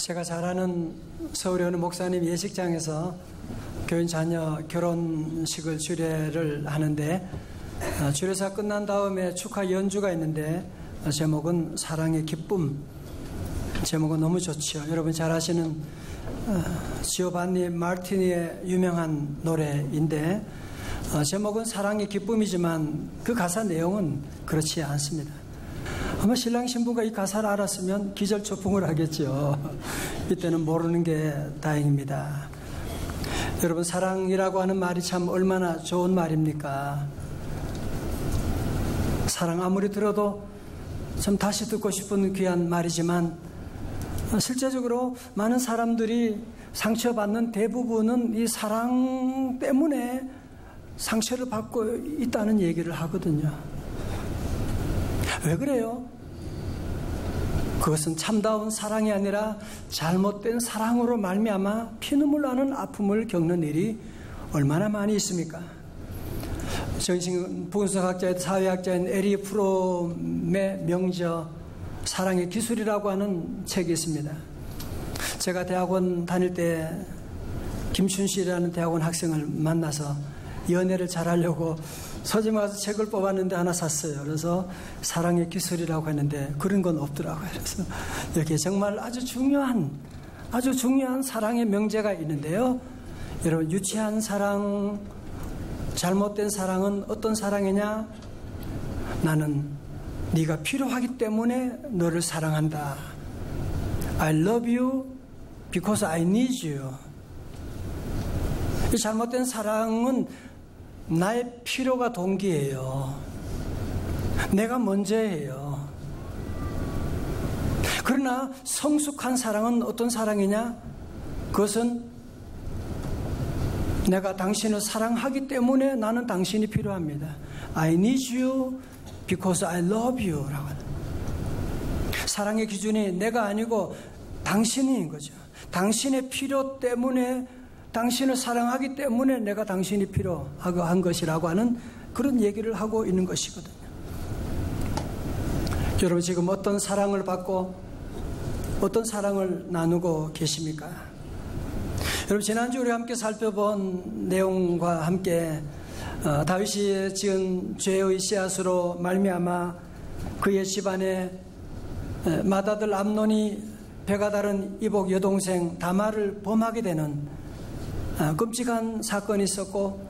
제가 잘 아는 서울의 어느 목사님 예식장에서 교인 자녀 결혼식을 주례를 하는데 주례사 끝난 다음에 축하 연주가 있는데 제목은 사랑의 기쁨. 제목은 너무 좋죠. 여러분 잘 아시는 지오반니 마르티니의 유명한 노래인데 제목은 사랑의 기쁨이지만 그 가사 내용은 그렇지 않습니다. 아마 신랑 신부가 이 가사를 알았으면 기절초풍을 하겠죠. 이때는 모르는 게 다행입니다. 여러분, 사랑이라고 하는 말이 참 얼마나 좋은 말입니까? 사랑 아무리 들어도 참 다시 듣고 싶은 귀한 말이지만 실제적으로 많은 사람들이 상처받는 대부분은 이 사랑 때문에 상처를 받고 있다는 얘기를 하거든요. 왜 그래요? 그것은 참다운 사랑이 아니라 잘못된 사랑으로 말미암아 피눈물 나는 아픔을 겪는 일이 얼마나 많이 있습니까? 부분석학자인 사회학자인 에리 프롬의 명저 사랑의 기술이라고 하는 책이 있습니다. 제가 대학원 다닐 때 김춘실이라는 대학원 학생을 만나서 연애를 잘하려고 서점에 가서 책을 뽑았는데 하나 샀어요. 그래서 사랑의 기술이라고 했는데 그런 건 없더라고요. 그래서 여기에 정말 아주 중요한 사랑의 명제가 있는데요. 여러분, 유치한 사랑, 잘못된 사랑은 어떤 사랑이냐? 나는 네가 필요하기 때문에 너를 사랑한다. I love you because I need you. 이 잘못된 사랑은 나의 필요가 동기예요. 내가 먼저예요. 그러나 성숙한 사랑은 어떤 사랑이냐? 그것은 내가 당신을 사랑하기 때문에 나는 당신이 필요합니다. I need you because I love you 라고 하는. 사랑의 기준이 내가 아니고 당신인 거죠. 당신의 필요 때문에, 당신을 사랑하기 때문에 내가 당신이 필요한 것이라고 하는 그런 얘기를 하고 있는 것이거든요. 여러분, 지금 어떤 사랑을 받고 어떤 사랑을 나누고 계십니까? 여러분, 지난주 우리 함께 살펴본 내용과 함께 다윗이 지은 죄의 씨앗으로 말미암아 그의 집안에 맏아들 암논이 배가 다른 이복 여동생 다말을 범하게 되는 끔찍한 사건이 있었고,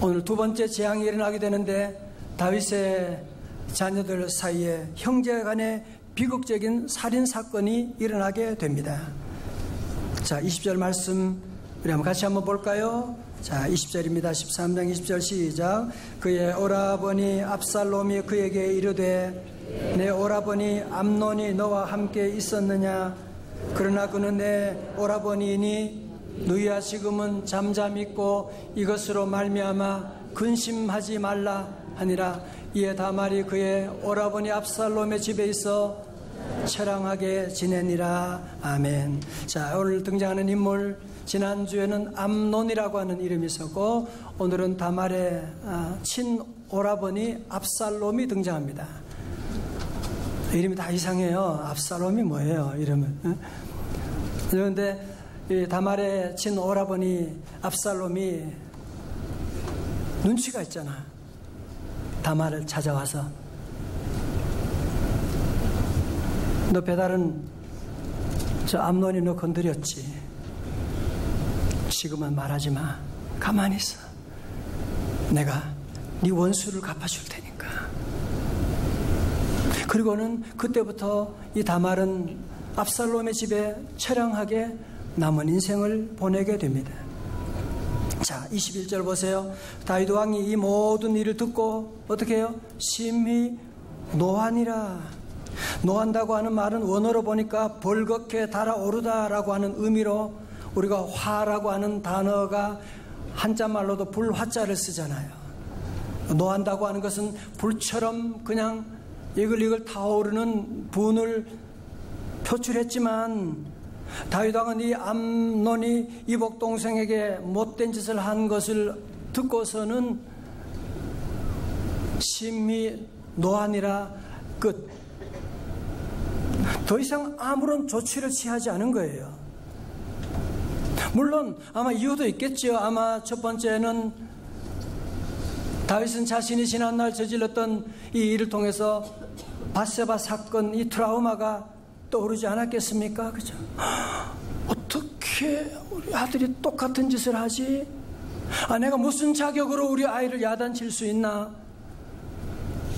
오늘 두 번째 재앙이 일어나게 되는데 다윗의 자녀들 사이에 형제 간의 비극적인 살인 사건이 일어나게 됩니다. 자, 20절 말씀 우리 같이 한번 볼까요? 자, 20절입니다. 13장 20절 시작. 그의 오라버니 압살롬이 그에게 이르되 내 오라버니 암논이 너와 함께 있었느냐? 그러나 그는 내 오라버니이니 너희야 지금은 잠잠 있고 이것으로 말미암아 근심하지 말라 하니라. 이에 다말이 그의 오라버니 압살롬의 집에 있어 처량하게 지내니라. 아멘. 자, 오늘 등장하는 인물, 지난주에는 암논이라고 하는 이름이 있었고 오늘은 다말의 친오라버니 압살롬이 등장합니다. 이름이 다 이상해요. 압살롬이 뭐예요, 이름은? 그런데 이 다말의 친오라버니 압살롬이 눈치가 있잖아. 다말을 찾아와서 너 배달은 저 암논이 너 건드렸지. 지금은 말하지 마. 가만히 있어. 내가 네 원수를 갚아줄 테니까. 그리고는 그때부터 이 다말은 압살롬의 집에 처량하게 남은 인생을 보내게 됩니다. 자, 21절 보세요. 다윗 왕이 이 모든 일을 듣고 어떻게 해요? 심히 노하니라. 노한다고 하는 말은 원어로 보니까 벌겋게 달아오르다라고 하는 의미로 우리가 화라고 하는 단어가 한자말로도 불화자를 쓰잖아요. 노한다고 하는 것은 불처럼 그냥 이글이글 타오르는 분을 표출했지만 다윗 왕은 이 암논이 이복 동생에게 못된 짓을 한 것을 듣고서는 심히 노하니라. 끝. 더 이상 아무런 조치를 취하지 않은 거예요. 물론 아마 이유도 있겠죠. 아마 첫 번째는 다윗은 자신이 지난날 저질렀던 이 일을 통해서 밧세바 사건, 이 트라우마가 떠오르지 않았겠습니까? 그죠? 어떻게 우리 아들이 똑같은 짓을 하지? 내가 무슨 자격으로 우리 아이를 야단칠 수 있나?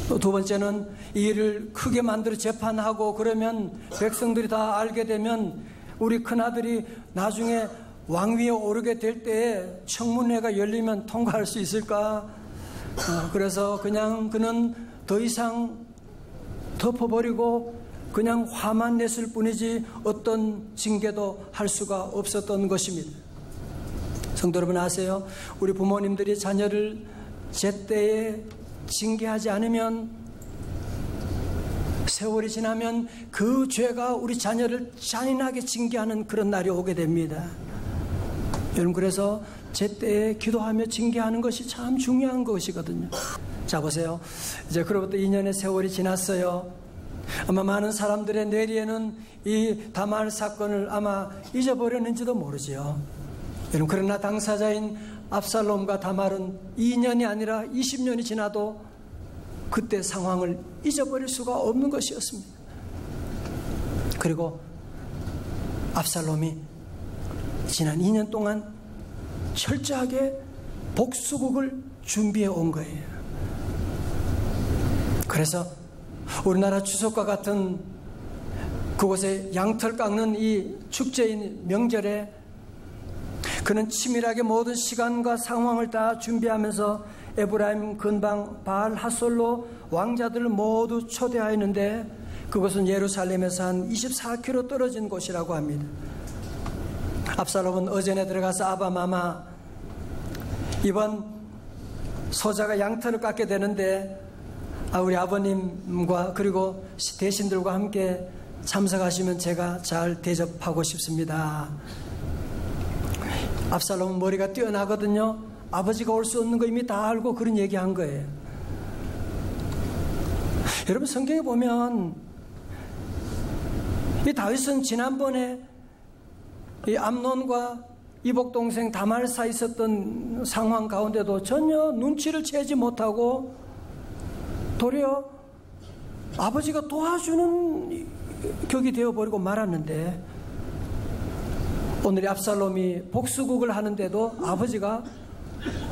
또 두 번째는 이 일을 크게 만들어 재판하고 그러면 백성들이 다 알게 되면 우리 큰아들이 나중에 왕위에 오르게 될 때에 청문회가 열리면 통과할 수 있을까? 그래서 그냥 그는 더 이상 덮어버리고 그냥 화만 냈을 뿐이지 어떤 징계도 할 수가 없었던 것입니다. 성도 여러분 아세요? 우리 부모님들이 자녀를 제때에 징계하지 않으면 세월이 지나면 그 죄가 우리 자녀를 잔인하게 징계하는 그런 날이 오게 됩니다. 여러분, 그래서 제때에 기도하며 징계하는 것이 참 중요한 것이거든요. 자, 보세요. 이제 그로부터 2년의 세월이 지났어요. 아마 많은 사람들의 뇌리에는 이 다말 사건을 아마 잊어버렸는지도 모르지요. 여러분, 그러나 당사자인 압살롬과 다말은 2년이 아니라 20년이 지나도 그때 상황을 잊어버릴 수가 없는 것이었습니다. 그리고 압살롬이 지난 2년 동안 철저하게 복수국을 준비해 온 거예요. 그래서 우리나라 추석과 같은 그곳에 양털 깎는 이 축제인 명절에 그는 치밀하게 모든 시간과 상황을 다 준비하면서 에브라임 근방 바알 핫솔로 왕자들을 모두 초대하였는데 그것은 예루살렘에서 한 24km 떨어진 곳이라고 합니다. 압살롬은 어전에 들어가서 아바마마, 이번 소자가 양털을 깎게 되는데 우리 아버님과 그리고 대신들과 함께 참석하시면 제가 잘 대접하고 싶습니다. 압살롬은 머리가 뛰어나거든요. 아버지가 올 수 없는 거 이미 다 알고 그런 얘기한 거예요. 여러분, 성경에 보면 이 다윗은 지난번에 이 암논과 이복 동생 다말 사이 있었던 상황 가운데도 전혀 눈치를 채지 못하고 도리어 아버지가 도와주는 격이 되어버리고 말았는데 오늘 압살롬이 복수국을 하는데도 아버지가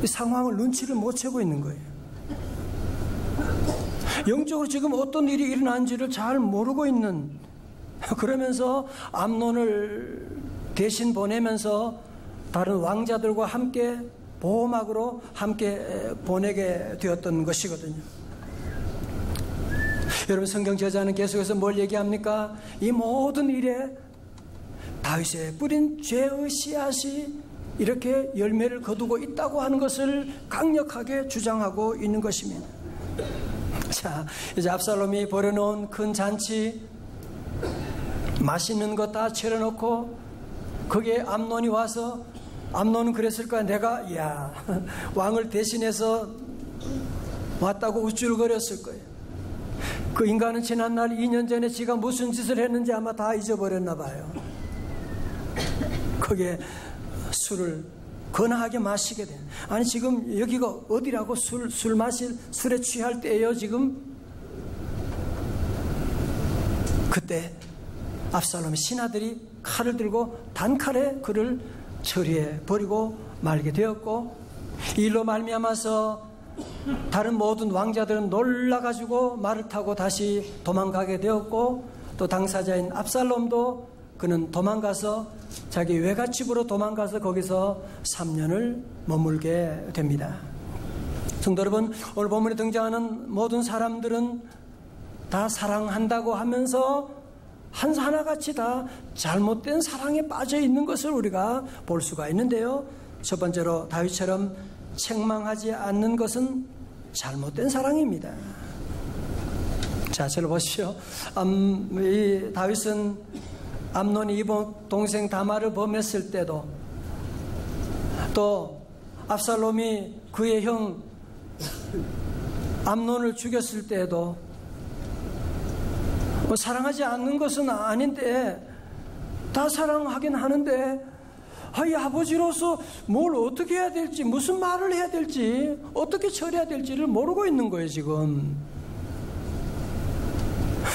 이 상황을 눈치를 못 채고 있는 거예요. 영적으로 지금 어떤 일이 일어난지를 잘 모르고 있는, 그러면서 암논을 대신 보내면서 다른 왕자들과 함께 보호막으로 함께 보내게 되었던 것이거든요. 여러분, 성경 저자는 계속해서 뭘 얘기합니까? 이 모든 일에 다윗의 뿌린 죄의 씨앗이 이렇게 열매를 거두고 있다고 하는 것을 강력하게 주장하고 있는 것입니다. 자, 이제 압살롬이 벌여놓은 큰 잔치, 맛있는 거 다 차려놓고 거기에 암논이 와서, 암논은 그랬을 거야. 내가 왕을 대신해서 왔다고 우쭐거렸을 거예요. 그 인간은 지난날 2년 전에 지가 무슨 짓을 했는지 아마 다 잊어버렸나 봐요. 거기에 술을 거나하게 마시게 돼. 아니, 지금 여기가 어디라고 술에 취할 때예요, 지금? 그때 압살롬의 신하들이 칼을 들고 단칼에 그를 처리해 버리고 말게 되었고, 이 일로 말미암아서 다른 모든 왕자들은 놀라가지고 말을 타고 다시 도망가게 되었고, 또 당사자인 압살롬도 그는 도망가서 자기 외갓집으로 도망가서 거기서 3년을 머물게 됩니다. 성도 여러분, 오늘 본문에 등장하는 모든 사람들은 다 사랑한다고 하면서 하나같이 다 잘못된 사랑에 빠져 있는 것을 우리가 볼 수가 있는데요. 첫 번째로 다윗처럼 책망하지 않는 것은 잘못된 사랑입니다. 자, 저를 보십시오. 이 다윗은 암논이 이복 동생 다말을 범했을 때도, 또 압살롬이 그의 형 암논을 죽였을 때에도 사랑하지 않는 것은 아닌데 다 사랑하긴 하는데 이 아버지로서 뭘 어떻게 해야 될지, 무슨 말을 해야 될지, 어떻게 처리해야 될지를 모르고 있는 거예요 지금.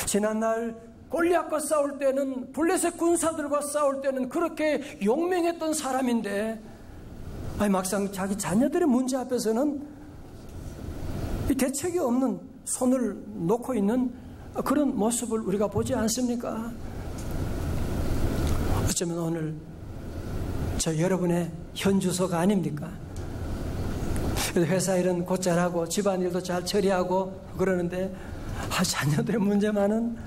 지난날 골리앗과 싸울 때는, 블레셋 군사들과 싸울 때는 그렇게 용맹했던 사람인데 막상 자기 자녀들의 문제 앞에서는 대책이 없는, 손을 놓고 있는 그런 모습을 우리가 보지 않습니까? 어쩌면 오늘 저 여러분의 현주소가 아닙니까? 회사 일은 곧잘 하고 집안일도 잘 처리하고 그러는데 자녀들의 문제만은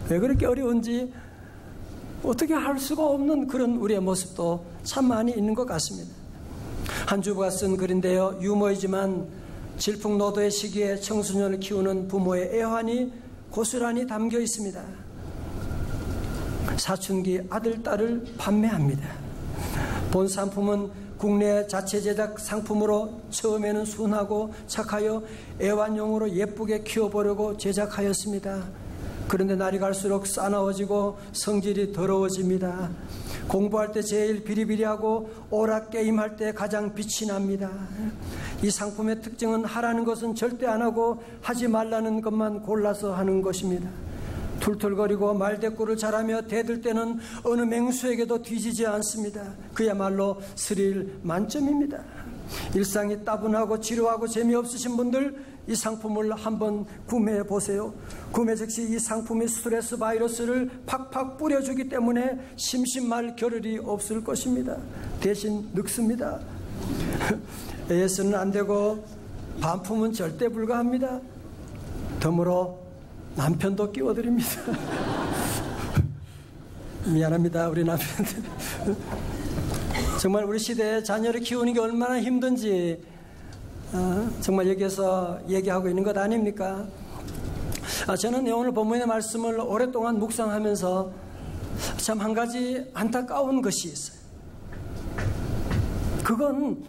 왜 그렇게 어려운지 어떻게 할 수가 없는 그런 우리의 모습도 참 많이 있는 것 같습니다. 한 주부가 쓴 글인데요, 유머이지만 질풍노도의 시기에 청소년을 키우는 부모의 애환이 고스란히 담겨 있습니다. 사춘기 아들, 딸을 판매합니다. 본 상품은 국내 자체 제작 상품으로 처음에는 순하고 착하여 애완용으로 예쁘게 키워보려고 제작하였습니다. 그런데 날이 갈수록 싸나워지고 성질이 더러워집니다. 공부할 때 제일 비리비리하고 오락 게임할 때 가장 빛이 납니다. 이 상품의 특징은 하라는 것은 절대 안 하고 하지 말라는 것만 골라서 하는 것입니다. 툴툴거리고 말대꾸를 잘하며 대들 때는 어느 맹수에게도 뒤지지 않습니다. 그야말로 스릴 만점입니다. 일상이 따분하고 지루하고 재미없으신 분들, 이 상품을 한번 구매해 보세요. 구매 즉시 이 상품이 스트레스 바이러스를 팍팍 뿌려주기 때문에 심심할 겨를이 없을 것입니다. 대신 늙습니다. AS는 안 되고 반품은 절대 불가합니다. 덤으로 남편도 끼워드립니다. 미안합니다, 우리 남편들. 정말 우리 시대에 자녀를 키우는 게 얼마나 힘든지 정말 여기에서 얘기하고 있는 것 아닙니까? 저는 오늘 본문의 말씀을 오랫동안 묵상하면서 참 한 가지 안타까운 것이 있어요. 그건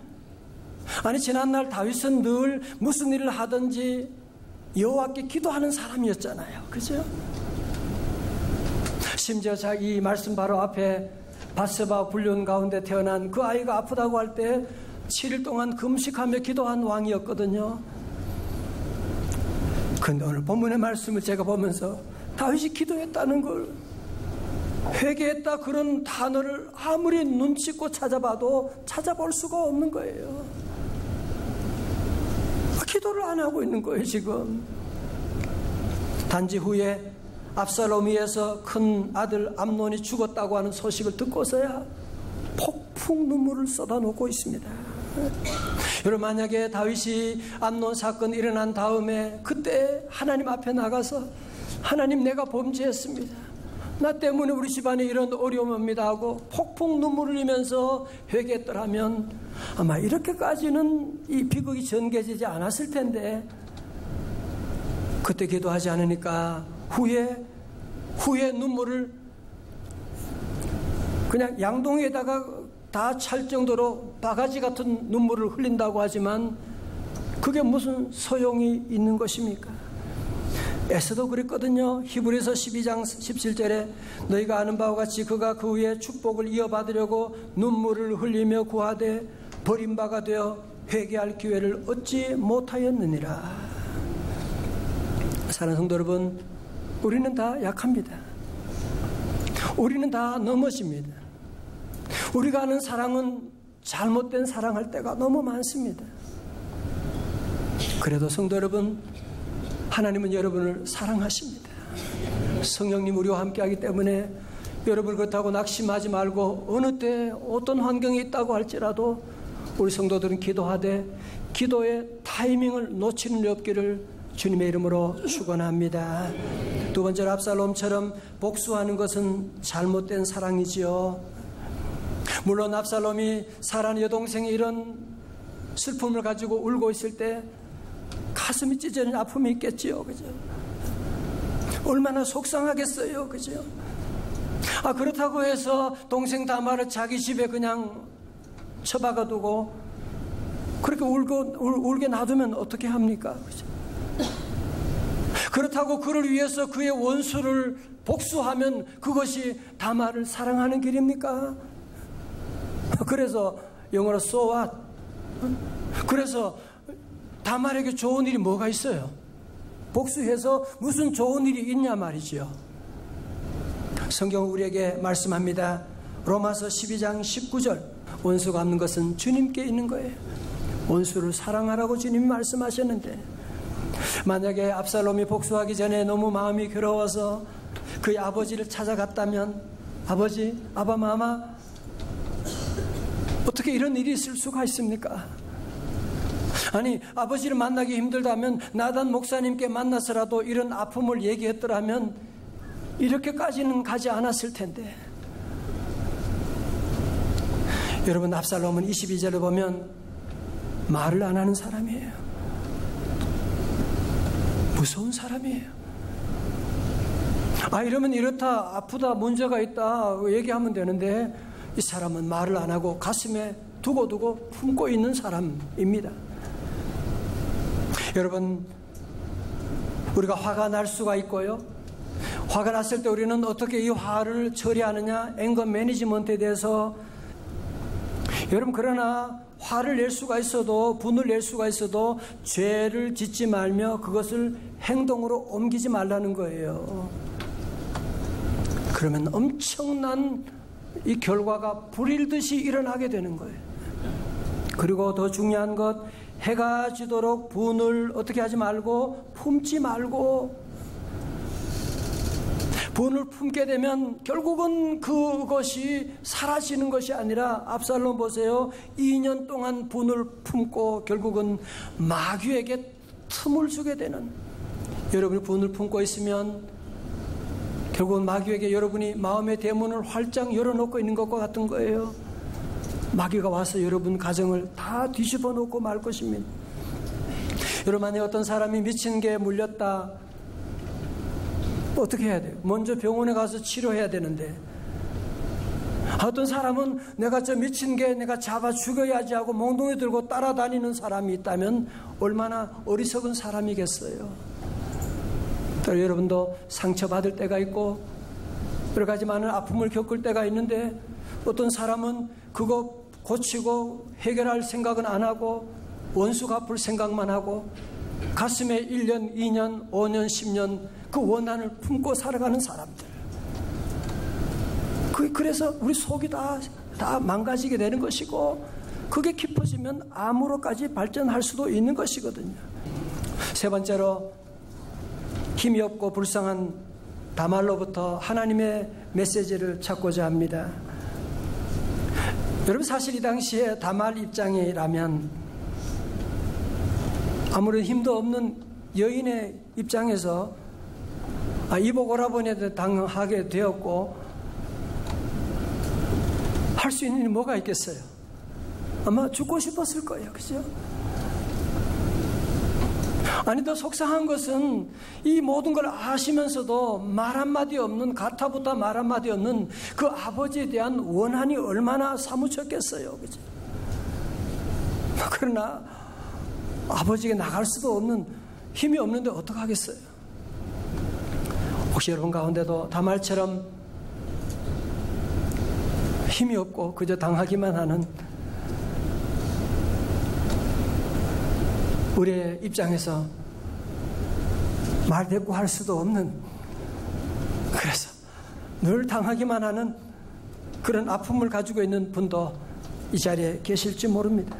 지난날 다윗은 늘 무슨 일을 하든지 여호와께 기도하는 사람이었잖아요. 그죠? 심지어 이 말씀 바로 앞에 밧세바 불륜 가운데 태어난 그 아이가 아프다고 할 때 7일 동안 금식하며 기도한 왕이었거든요. 그런데 오늘 본문의 말씀을 제가 보면서 다윗이 기도했다는 걸, 회개했다 그런 단어를 아무리 눈치껏 찾아봐도 찾아볼 수가 없는 거예요. 기도를 안 하고 있는 거예요 지금. 단지 후에 압살롬에 의해서 큰 아들 암논이 죽었다고 하는 소식을 듣고서야 폭풍 눈물을 쏟아놓고 있습니다. 여러분, 만약에 다윗이 암논 사건이 일어난 다음에 그때 하나님 앞에 나가서 하나님, 내가 범죄했습니다, 나 때문에 우리 집안에 이런 어려움이 옵니다 하고 폭풍 눈물을 흘리면서 회개했더라면 아마 이렇게까지는 이 비극이 전개되지 않았을 텐데, 그때 기도하지 않으니까 후에 눈물을 그냥 양동이에다가 다 찰 정도로 바가지 같은 눈물을 흘린다고 하지만 그게 무슨 소용이 있는 것입니까? 에서도 그랬거든요. 히브리서 12장 17절에 너희가 아는 바와 같이 그가 그 후에 축복을 이어받으려고 눈물을 흘리며 구하되 버림바가 되어 회개할 기회를 얻지 못하였느니라. 사랑하는 성도 여러분, 우리는 다 약합니다. 우리는 다 넘어집니다. 우리가 아는 사랑은 잘못된 사랑할 때가 너무 많습니다. 그래도 성도 여러분, 하나님은 여러분을 사랑하십니다. 성령님 우리와 함께하기 때문에 여러분 그렇다고 낙심하지 말고 어느 때 어떤 환경이 있다고 할지라도 우리 성도들은 기도하되 기도의 타이밍을 놓치는 일 없기를 주님의 이름으로 축원합니다. 두 번째로 압살롬처럼 복수하는 것은 잘못된 사랑이지요. 물론 압살롬이 사랑하는 여동생이 이런 슬픔을 가지고 울고 있을 때 가슴이 찢어지는 아픔이 있겠지요. 그죠? 얼마나 속상하겠어요. 그죠? 그렇다고 해서 동생 다말을 자기 집에 그냥 처박아 두고 그렇게 울게 놔두면 어떻게 합니까? 그죠? 그렇다고 그를 위해서 그의 원수를 복수하면 그것이 다말을 사랑하는 길입니까? 그래서 영어로 so what? 그래서 다말에게 좋은 일이 뭐가 있어요? 복수해서 무슨 좋은 일이 있냐 말이죠. 성경은 우리에게 말씀합니다. 로마서 12장 19절, 원수가 없는 것은 주님께 있는 거예요. 원수를 사랑하라고 주님이 말씀하셨는데, 만약에 압살롬이 복수하기 전에 너무 마음이 괴로워서 그의 아버지를 찾아갔다면, 아버지, 아바마마, 어떻게 이런 일이 있을 수가 있습니까? 아니, 아버지를 만나기 힘들다면 나단 목사님께 만나서라도 이런 아픔을 얘기했더라면 이렇게까지는 가지 않았을 텐데. 여러분, 압살롬은 22절을 보면 말을 안 하는 사람이에요. 무서운 사람이에요. 이러면 이렇다, 아프다, 문제가 있다 얘기하면 되는데, 이 사람은 말을 안 하고 가슴에 두고두고 품고 있는 사람입니다. 여러분, 우리가 화가 날 수가 있고요, 화가 났을 때 우리는 어떻게 이 화를 처리하느냐, 앵거 매니지먼트에 대해서, 여러분, 그러나 화를 낼 수가 있어도, 분을 낼 수가 있어도 죄를 짓지 말며 그것을 행동으로 옮기지 말라는 거예요. 그러면 엄청난 이 결과가 불일듯이 일어나게 되는 거예요. 그리고 더 중요한 것, 해가 지도록 분을 어떻게 하지 말고, 품지 말고, 분을 품게 되면 결국은 그것이 사라지는 것이 아니라, 압살롬 보세요. 2년 동안 분을 품고 결국은 마귀에게 틈을 주게 되는, 여러분이 분을 품고 있으면 결국은 마귀에게 여러분이 마음의 대문을 활짝 열어놓고 있는 것과 같은 거예요. 마귀가 와서 여러분 가정을 다 뒤집어 놓고 말 것입니다. 여러분, 만약에 어떤 사람이 미친 게 물렸다, 어떻게 해야 돼요? 먼저 병원에 가서 치료해야 되는데, 어떤 사람은 내가 저 미친 게 내가 잡아 죽여야지 하고 몽둥이 들고 따라다니는 사람이 있다면 얼마나 어리석은 사람이겠어요. 또 여러분도 상처받을 때가 있고 여러 가지 많은 아픔을 겪을 때가 있는데, 어떤 사람은 그거 고치고 해결할 생각은 안 하고 원수 갚을 생각만 하고 가슴에 1년, 2년, 5년, 10년 그 원한을 품고 살아가는 사람들. 그래서 우리 속이 다 망가지게 되는 것이고, 그게 깊어지면 암으로까지 발전할 수도 있는 것이거든요. 세 번째로, 힘이 없고 불쌍한 다말로부터 하나님의 메시지를 찾고자 합니다. 여러분, 사실 이 당시에 다말 입장이라면, 아무런 힘도 없는 여인의 입장에서 이복 오라버니한테 당하게 되었고, 할 수 있는 일이 뭐가 있겠어요? 아마 죽고 싶었을 거예요. 그죠? 아니, 더 속상한 것은 이 모든 걸 아시면서도 말 한마디 없는, 가타부타 말 한마디 없는 그 아버지에 대한 원한이 얼마나 사무쳤겠어요. 그죠? 그러나 아버지에게 나갈 수도 없는, 힘이 없는데 어떡하겠어요? 혹시 여러분 가운데도 다말처럼 힘이 없고 그저 당하기만 하는, 우리의 입장에서 말 대꾸 할 수도 없는, 그래서 늘 당하기만 하는 그런 아픔을 가지고 있는 분도 이 자리에 계실지 모릅니다.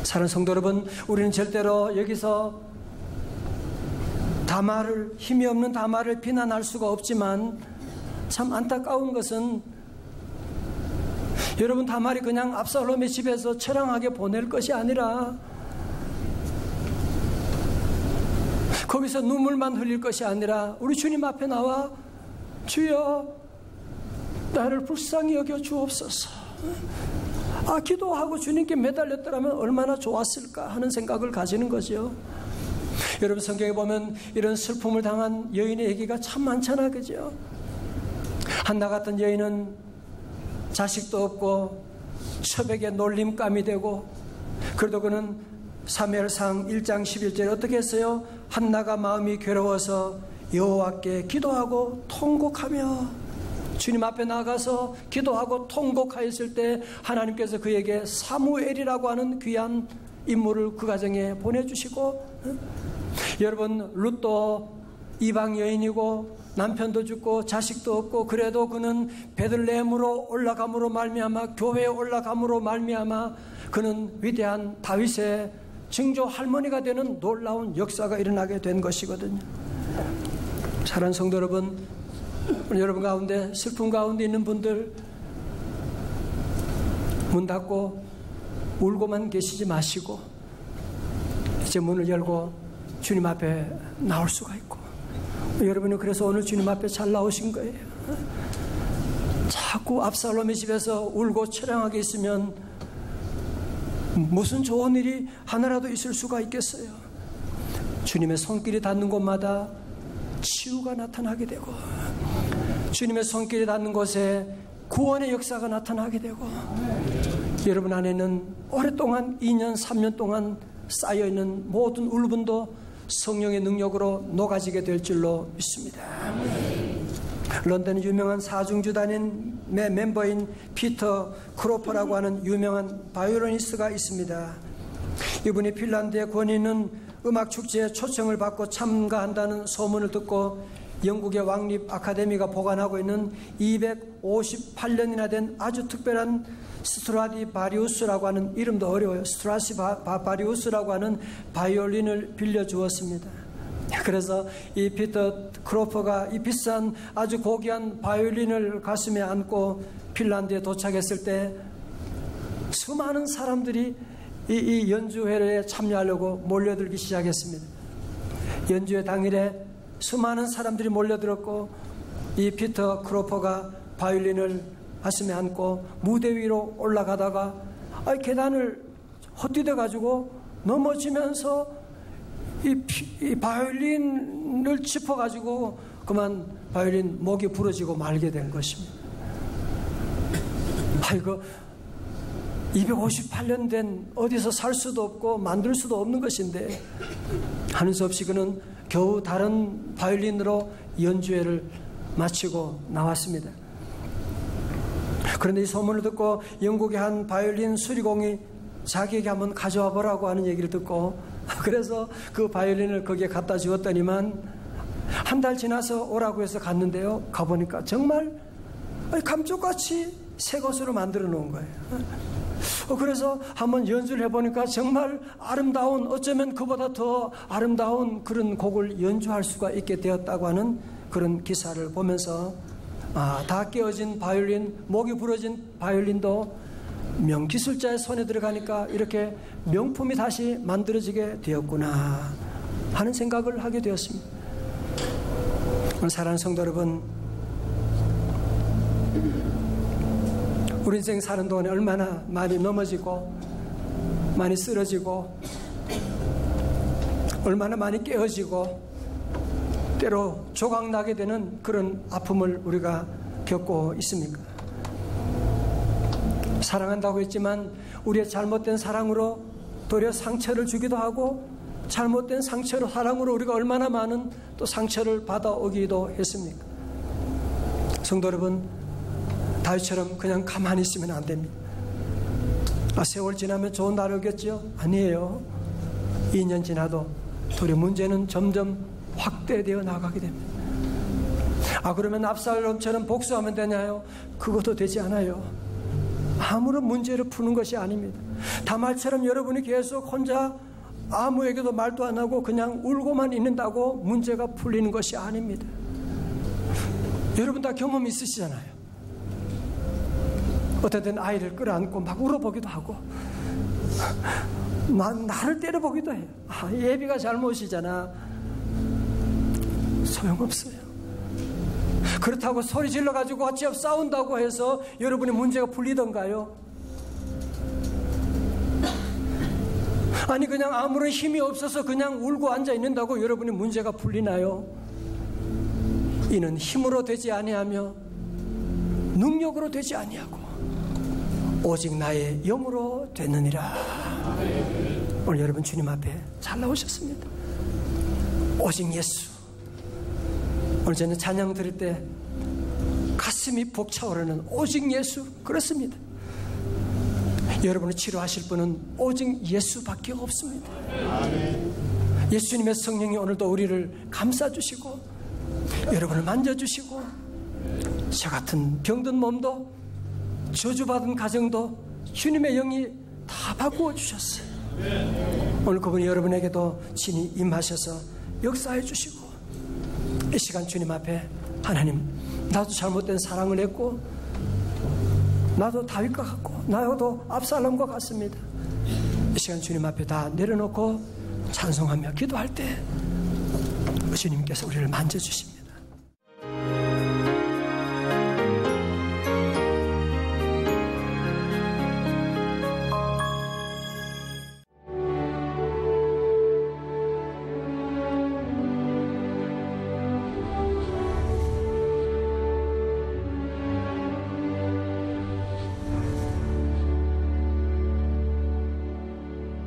사랑하는 성도 여러분, 우리는 절대로 여기서 다말을, 힘이 없는 다말을 비난할 수가 없지만, 참 안타까운 것은 여러분, 다말이 그냥 압살롬의 집에서 처량하게 보낼 것이 아니라 거기서 눈물만 흘릴 것이 아니라 우리 주님 앞에 나와, 주여 나를 불쌍히 여겨 주옵소서, 기도하고 주님께 매달렸더라면 얼마나 좋았을까 하는 생각을 가지는 거죠. 여러분, 성경에 보면 이런 슬픔을 당한 여인의 얘기가 참 많잖아, 그죠? 한나 같은 여인은 자식도 없고 처백에 놀림감이 되고, 그래도 그는 사무엘상 1장 11절에 어떻게 했어요? 한나가 마음이 괴로워서 여호와께 기도하고 통곡하며 주님 앞에 나가서 기도하고 통곡하였을 때 하나님께서 그에게 사무엘이라고 하는 귀한 인물을 그 가정에 보내주시고, 여러분 룻도 이방 여인이고 남편도 죽고 자식도 없고, 그래도 그는 베들레헴으로 올라감으로 말미암아, 교회에 올라감으로 말미암아 그는 위대한 다윗의 증조 할머니가 되는 놀라운 역사가 일어나게 된 것이거든요. 사랑하는 성도 여러분, 여러분 가운데 슬픔 가운데 있는 분들, 문 닫고 울고만 계시지 마시고 이제 문을 열고 주님 앞에 나올 수가 있고, 여러분은 그래서 오늘 주님 앞에 잘 나오신 거예요. 자꾸 압살롬의 집에서 울고 처량하게 있으면 무슨 좋은 일이 하나라도 있을 수가 있겠어요. 주님의 손길이 닿는 곳마다 치유가 나타나게 되고, 주님의 손길이 닿는 곳에 구원의 역사가 나타나게 되고, 여러분 안에는 오랫동안 2년 3년 동안 쌓여있는 모든 울분도 성령의 능력으로 녹아지게 될 줄로 믿습니다. 런던의 유명한 사중주단의 멤버인 피터 크로퍼라고 하는 유명한 바이올리니스트가 있습니다. 이분이 핀란드의 권위 있는 음악축제에 초청을 받고 참가한다는 소문을 듣고 영국의 왕립 아카데미가 보관하고 있는 258년이나 된 아주 특별한 스트라디바리우스라고 하는, 이름도 어려워요, 스트라디바리우스라고 하는 바이올린을 빌려주었습니다. 그래서 이 피터 크로퍼가 이 비싼 아주 고귀한 바이올린을 가슴에 안고 핀란드에 도착했을 때 수많은 사람들이 이 연주회에 참여하려고 몰려들기 시작했습니다. 연주회 당일에 수많은 사람들이 몰려들었고, 이 피터 크로퍼가 바이올린을 가슴에 안고 무대 위로 올라가다가 계단을 헛디뎌 가지고 넘어지면서 이 바이올린을 짚어 가지고 그만 바이올린 목이 부러지고 말게 된 것입니다. 아이고, 258년 된 어디서 살 수도 없고 만들 수도 없는 것인데 하는 수 없이 그는 겨우 다른 바이올린으로 연주회를 마치고 나왔습니다. 그런데 이 소문을 듣고 영국의 한 바이올린 수리공이 자기에게 한번 가져와 보라고 하는 얘기를 듣고, 그래서 그 바이올린을 거기에 갖다 주었더니만 한 달 지나서 오라고 해서 갔는데요, 가보니까 정말 감쪽같이 새 것으로 만들어 놓은 거예요. 그래서 한번 연주를 해보니까 정말 아름다운, 어쩌면 그보다 더 아름다운 그런 곡을 연주할 수가 있게 되었다고 하는 그런 기사를 보면서, 다 깨어진 바이올린, 목이 부러진 바이올린도 명기술자의 손에 들어가니까 이렇게 명품이 다시 만들어지게 되었구나 하는 생각을 하게 되었습니다. 사랑하는 성도 여러분, 우리 인생 사는 동안에 얼마나 많이 넘어지고 많이 쓰러지고 얼마나 많이 깨어지고 때로 조각나게 되는 그런 아픔을 우리가 겪고 있습니까? 사랑한다고 했지만 우리의 잘못된 사랑으로 도리어 상처를 주기도 하고, 잘못된 상처로, 사랑으로 우리가 얼마나 많은 또 상처를 받아오기도 했습니까? 성도 여러분, 다윗처럼 그냥 가만히 있으면 안 됩니다. 세월 지나면 좋은 날 오겠죠? 아니에요. 2년 지나도 도리어 문제는 점점 확대되어 나가게 됩니다. 그러면 압살롬처럼 복수하면 되냐요? 그것도 되지 않아요. 아무런 문제를 푸는 것이 아닙니다. 다말처럼 여러분이 계속 혼자 아무에게도 말도 안 하고 그냥 울고만 있는다고 문제가 풀리는 것이 아닙니다. 여러분 다 경험 있으시잖아요. 어떨 때는 아이를 끌어안고 막 울어보기도 하고 나를 때려보기도 해요. 예비가 잘못이잖아. 소용없어요. 그렇다고 소리 질러가지고 어찌 싸운다고 해서 여러분의 문제가 풀리던가요? 아니 그냥 아무런 힘이 없어서 그냥 울고 앉아 있는다고 여러분의 문제가 풀리나요? 이는 힘으로 되지 아니하며 능력으로 되지 아니하고 오직 나의 영으로 되느니라. 오늘 여러분 주님 앞에 잘 나오셨습니다. 오직 예수. 오늘 저는 찬양 드릴 때 가슴이 벅차오르는 오직 예수, 그렇습니다. 여러분을 치료하실 분은 오직 예수밖에 없습니다. 예수님의 성령이 오늘도 우리를 감싸주시고 여러분을 만져주시고 저 같은 병든 몸도 저주받은 가정도 주님의 영이 다 바꾸어 주셨어요. 오늘 그분이 여러분에게도 친히 임하셔서 역사해 주시고 이 시간 주님 앞에 하나님, 나도 잘못된 사랑을 했고 나도 다윗과 같고 나도 압살롬과 같습니다. 이 시간 주님 앞에 다 내려놓고 찬송하며 기도할 때 주님께서 우리를 만져주십니다.